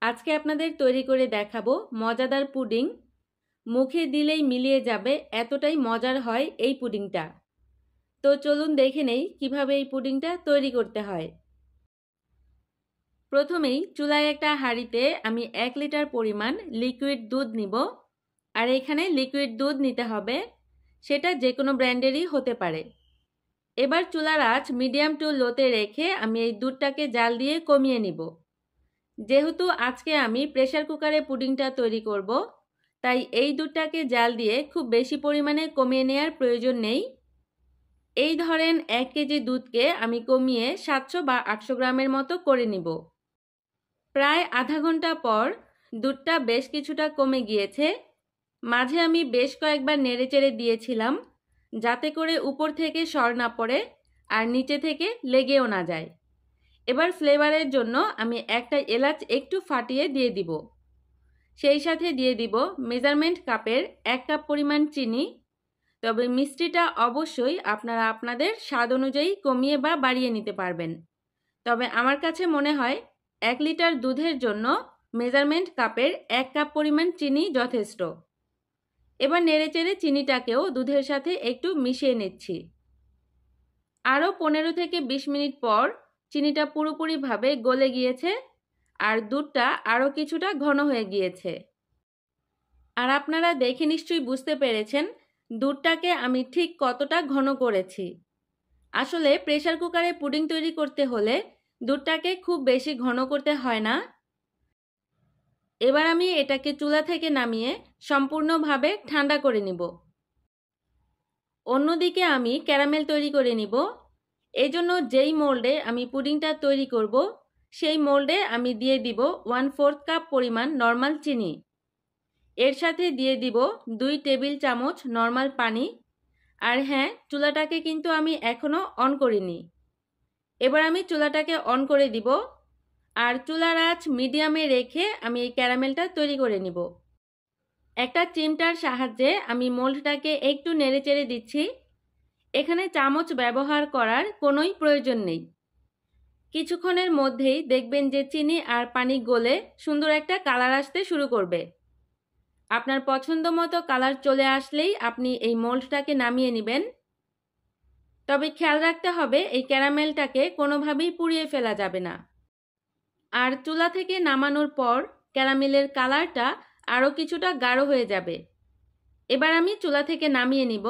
আজকে আপনাদের তৈরি করে দেখাবো মজাদার পুডিং। মুখে দিলেই মিলিয়ে যাবে, এতটাই মজার হয় এই পুডিংটা। তো চলুন দেখে নেই কিভাবে এই পুডিংটা তৈরি করতে হয়। প্রথমেই চুলায় একটা হাঁড়িতে আমি 1 লিটার পরিমাণ লিকুইড দুধ নিব। আর এখানে লিকুইড দুধ নিতে হবে, সেটা যে কোনো ব্র্যান্ডেরই হতে পারে। এবার চুলার আঁচ মিডিয়াম টু লোতে রেখে আমি এই দুধটাকে জাল দিয়ে কমিয়ে নিব। যেহেতু আজকে আমি প্রেসার কুকারে পুডিংটা তৈরি করব, তাই এই দুধটাকে জাল দিয়ে খুব বেশি পরিমাণে কমিয়ে নেওয়ার প্রয়োজন নেই। এই ধরেন 1 কেজি দুধকে আমি কমিয়ে 700 বা 800 গ্রামের মতো করে নিব। প্রায় আধা ঘন্টা পর দুধটা বেশ কিছুটা কমে গিয়েছে। মাঝে আমি বেশ কয়েকবার নেড়েচেড়ে দিয়েছিলাম, যাতে করে উপর থেকে সর না পড়ে আর নিচে থেকে লেগেও না যায়। এবার ফ্লেভারের জন্য আমি একটা এলাচ একটু ফাটিয়ে দিয়ে দিব। সেই সাথে দিয়ে দিব মেজারমেন্ট কাপের 1 কাপ পরিমাণ চিনি। তবে মিষ্টিটা অবশ্যই আপনারা আপনাদের স্বাদ অনুযায়ী কমিয়ে বা বাড়িয়ে নিতে পারবেন। তবে আমার কাছে মনে হয় 1 লিটার দুধের জন্য মেজারমেন্ট কাপের 1 কাপ পরিমাণ চিনি যথেষ্ট। এবার নেড়েচেড়ে চিনিটাকেও দুধের সাথে একটু মিশিয়ে নিচ্ছি। আরও 15 থেকে 20 মিনিট পর চিনিটা পুরোপুরিভাবে গলে গিয়েছে আর দুধটা আরও কিছুটা ঘন হয়ে গিয়েছে। আর আপনারা দেখে নিশ্চয়ই বুঝতে পেরেছেন দুধটাকে আমি ঠিক কতটা ঘন করেছি। আসলে প্রেসার কুকারে পুডিং তৈরি করতে হলে দুধটাকে খুব বেশি ঘন করতে হয় না। এবার আমি এটাকে চুলা থেকে নামিয়ে সম্পূর্ণভাবে ঠান্ডা করে নিব। অন্যদিকে আমি ক্যারামেল তৈরি করে নিব। এজন্য যেই মোল্ডে আমি পুডিংটা তৈরি করব, সেই মোল্ডে আমি দিয়ে দিব 1/4 কাপ পরিমাণ নর্মাল চিনি। এর সাথে দিয়ে দিব 2 টেবিল চামচ নর্মাল পানি। আর হ্যাঁ, চুলাটাকে কিন্তু আমি এখনও অন করিনি। এবার আমি চুলাটাকে অন করে দিব আর চুলার আঁচ মিডিয়ামে রেখে আমি এই ক্যারামেলটা তৈরি করে নিব। একটা চিমটার সাহায্যে আমি মোল্ডটাকে একটু নেড়েচেড়ে দিচ্ছি। এখানে চামচ ব্যবহার করার কোনোই প্রয়োজন নেই। কিছুক্ষণের মধ্যেই দেখবেন যে চিনি আর পানি গলে সুন্দর একটা কালার আসতে শুরু করবে। আপনার পছন্দ মতো কালার চলে আসলেই আপনি এই মোল্ডটাকে নামিয়ে নেবেন। তবে খেয়াল রাখতে হবে এই ক্যারামেলটাকে কোনোভাবেই পুড়িয়ে ফেলা যাবে না। আর চুলা থেকে নামানোর পর ক্যারামেলের কালারটা আরও কিছুটা গাঢ় হয়ে যাবে। এবার আমি চুলা থেকে নামিয়ে নিব।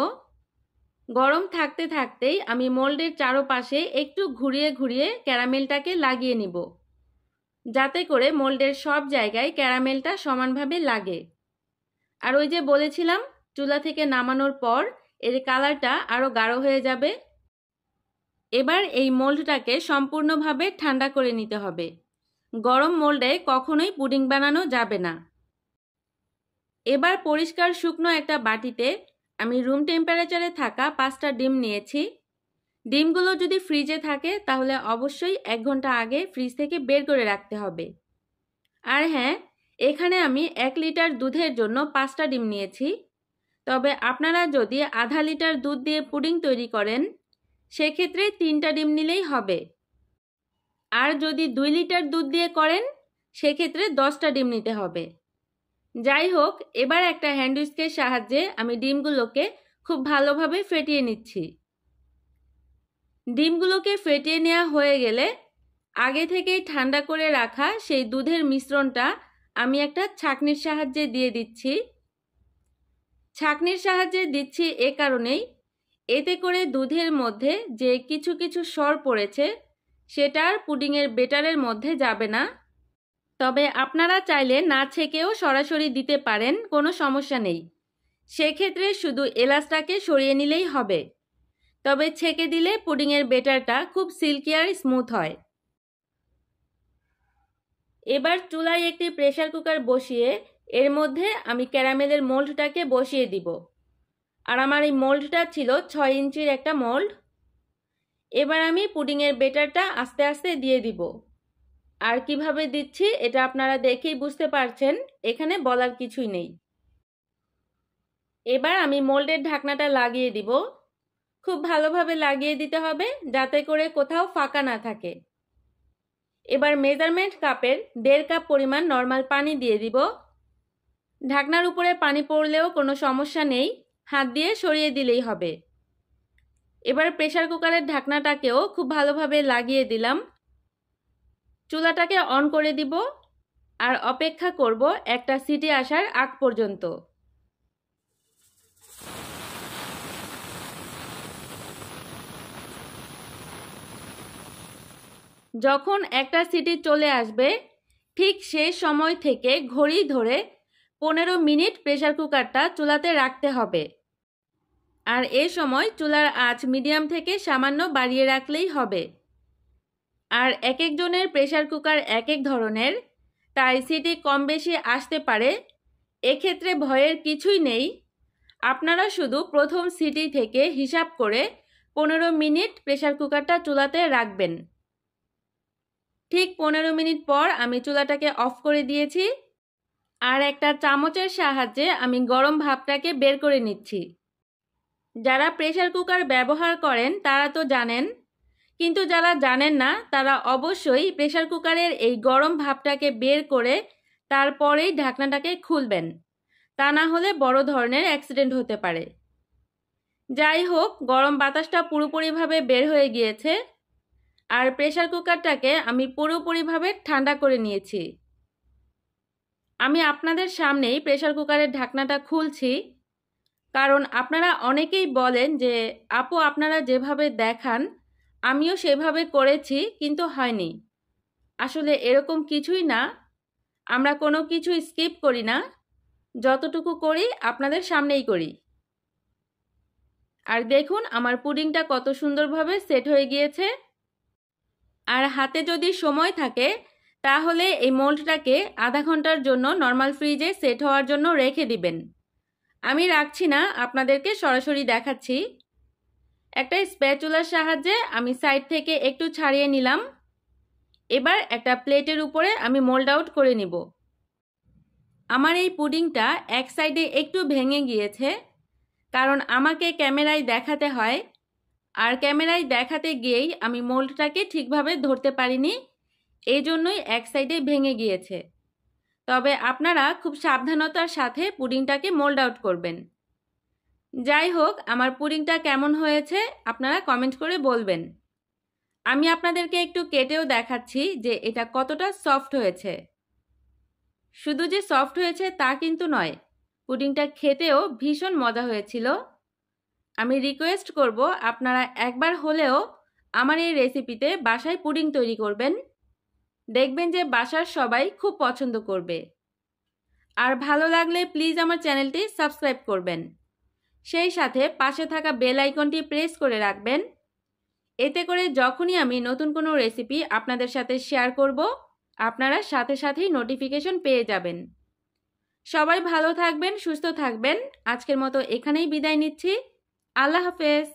গরম থাকতে থাকতেই আমি মোল্ডের চারপাশে একটু ঘুরিয়ে ঘুরিয়ে ক্যারামেলটাকে লাগিয়ে নিব, যাতে করে মোল্ডের সব জায়গায় ক্যারামেলটা সমানভাবে লাগে। আর ওই যে বলেছিলাম, চুলা থেকে নামানোর পর এর কালারটা আরও গাঢ় হয়ে যাবে। এবার এই মোল্ডটাকে সম্পূর্ণভাবে ঠান্ডা করে নিতে হবে। গরম মোল্ডে কখনোই পুডিং বানানো যাবে না। এবার পরিষ্কার শুকনো একটা বাটিতে আমি রুম টেম্পারেচারে থাকা 5টা ডিম নিয়েছি। ডিমগুলো যদি ফ্রিজে থাকে তাহলে অবশ্যই 1 ঘন্টা আগে ফ্রিজ থেকে বের করে রাখতে হবে। আর হ্যাঁ, এখানে আমি 1 লিটার দুধের জন্য 5টা ডিম নিয়েছি। তবে আপনারা যদি আধা লিটার দুধ দিয়ে পুডিং তৈরি করেন, সেক্ষেত্রে 3টা ডিম নিলেই হবে। আর যদি 2 লিটার দুধ দিয়ে করেন, সেক্ষেত্রে 10টা ডিম নিতে হবে। যাই হোক, এবার একটা হ্যান্ড হুইস্কের সাহায্যে আমি ডিমগুলোকে খুব ভালোভাবে ফেটিয়ে নিচ্ছি। ডিমগুলোকে ফেটিয়ে নেওয়া হয়ে গেলে আগে থেকেই ঠান্ডা করে রাখা সেই দুধের মিশ্রণটা আমি একটা ছাঁকনির সাহায্যে দিয়ে দিচ্ছি। ছাঁকনির সাহায্যে দিচ্ছি এ কারণেই, এতে করে দুধের মধ্যে যে কিছু কিছু সর পড়েছে সেটা আর পুডিংয়ের বেটারের মধ্যে যাবে না। তবে আপনারা চাইলে না ছেঁকেও সরাসরি দিতে পারেন, কোনো সমস্যা নেই। সেক্ষেত্রে শুধু এলাচটাকে সরিয়ে নিলেই হবে। তবে ছেঁকে দিলে পুডিংয়ের বেটারটা খুব সিল্কি আর স্মুথ হয়। এবার চুলায় একটি প্রেসার কুকার বসিয়ে এর মধ্যে আমি ক্যারামেলের মোল্ডটাকে বসিয়ে দিব। আর আমার এই মোল্ডটা ছিল 6 ইঞ্চির একটা মোল্ড। এবার আমি পুডিংয়ের বেটারটা আস্তে আস্তে দিয়ে দিব। আর কিভাবে দিচ্ছি এটা আপনারা দেখেই বুঝতে পারছেন, এখানে বলার কিছুই নেই। এবার আমি মোল্ডের ঢাকনাটা লাগিয়ে দিব। খুব ভালোভাবে লাগিয়ে দিতে হবে, যাতে করে কোথাও ফাঁকা না থাকে। এবার মেজারমেন্ট কাপের 1.5 কাপ পরিমাণ নর্মাল পানি দিয়ে দিব। ঢাকনার উপরে পানি পড়লেও কোনো সমস্যা নেই, হাত দিয়ে সরিয়ে দিলেই হবে। এবার প্রেসার কুকারের ঢাকনাটাকেও খুব ভালোভাবে লাগিয়ে দিলাম। চুলাটাকে অন করে দিব আর অপেক্ষা করব একটা সিটি আসার আগ পর্যন্ত। যখন একটা সিটি চলে আসবে ঠিক সেই সময় থেকে ঘড়ি ধরে 15 মিনিট প্রেসার কুকারটা চুলাতে রাখতে হবে। আর এই সময় চুলার আঁচ মিডিয়াম থেকে সামান্য বাড়িয়ে রাখলেই হবে। আর এক একজনের প্রেসার কুকার এক এক ধরনের, তাই সিটি কম বেশি আসতে পারে। এক্ষেত্রে ভয়ের কিছুই নেই। আপনারা শুধু প্রথম সিটি থেকে হিসাব করে 15 মিনিট প্রেসার কুকারটা চুলাতে রাখবেন। ঠিক 15 মিনিট পর আমি চুলাটাকে অফ করে দিয়েছি আর একটা চামচের সাহায্যে আমি গরম ভাপটাকে বের করে নিচ্ছি। যারা প্রেসার কুকার ব্যবহার করেন তারা তো জানেন, কিন্তু যারা জানেন না তারা অবশ্যই প্রেসার কুকারের এই গরম ভাপটাকে বের করে তারপরেই ঢাকনাটাকে খুলবেন, তা না হলে বড় ধরনের অ্যাক্সিডেন্ট হতে পারে। যাই হোক, গরম বাতাসটা পুরোপুরিভাবে বের হয়ে গিয়েছে আর প্রেসার কুকারটাকে আমি পুরোপুরিভাবে ঠান্ডা করে নিয়েছি। আমি আপনাদের সামনেই প্রেসার কুকারের ঢাকনাটা খুলছি, কারণ আপনারা অনেকেই বলেন যে আপু আপনারা যেভাবে দেখান আমিও সেভাবে করেছি কিন্তু হয়নি। আসলে এরকম কিছুই না, আমরা কোনো কিছু স্কিপ করি না, যতটুকু করি আপনাদের সামনেই করি। আর দেখুন আমার পুডিংটা কত সুন্দরভাবে সেট হয়ে গিয়েছে। আর হাতে যদি সময় থাকে তাহলে এই মোল্ডটাকে আধা ঘন্টার জন্য নর্মাল ফ্রিজে সেট হওয়ার জন্য রেখে দিবেন। আমি রাখছি না, আপনাদেরকে সরাসরি দেখাচ্ছি। একটা স্প্যাচুলার সাহায্যে আমি সাইড থেকে একটু ছাড়িয়ে নিলাম। এবার একটা প্লেটের উপরে আমি মোল্ড আউট করে নিব। আমার এই পুডিংটা এক সাইডে একটু ভেঙে গিয়েছে, কারণ আমাকে ক্যামেরায় দেখাতে হয়, আর ক্যামেরায় দেখাতে গিয়েই আমি মোল্ডটাকে ঠিকভাবে ধরতে পারিনি, এই জন্যই এক সাইডে ভেঙে গিয়েছে। তবে আপনারা খুব সাবধানতার সাথে পুডিংটাকে মোল্ড আউট করবেন। যাই হোক, আমার পুডিংটা কেমন হয়েছে আপনারা কমেন্ট করে বলবেন। আমি আপনাদেরকে একটু কেটেও দেখাচ্ছি যে এটা কতটা সফট হয়েছে। শুধু যে সফট হয়েছে তা কিন্তু নয়, পুডিংটা খেতেও ভীষণ মজা হয়েছিল। আমি রিকোয়েস্ট করব আপনারা একবার হলেও আমার এই রেসিপিতে বাসায় পুডিং তৈরি করবেন। দেখবেন যে বাসার সবাই খুব পছন্দ করবে। আর ভালো লাগলে প্লিজ আমার চ্যানেলটি সাবস্ক্রাইব করবেন। সেই সাথে পাশে থাকা বেল আইকনটি প্রেস করে রাখবেন। এতে করে যখনই আমি নতুন কোনো রেসিপি আপনাদের সাথে শেয়ার করব আপনারা সাথে সাথেই নোটিফিকেশন পেয়ে যাবেন। সবাই ভালো থাকবেন, সুস্থ থাকবেন। আজকের মতো এখানেই বিদায় নিচ্ছি। আল্লাহ হাফেজ।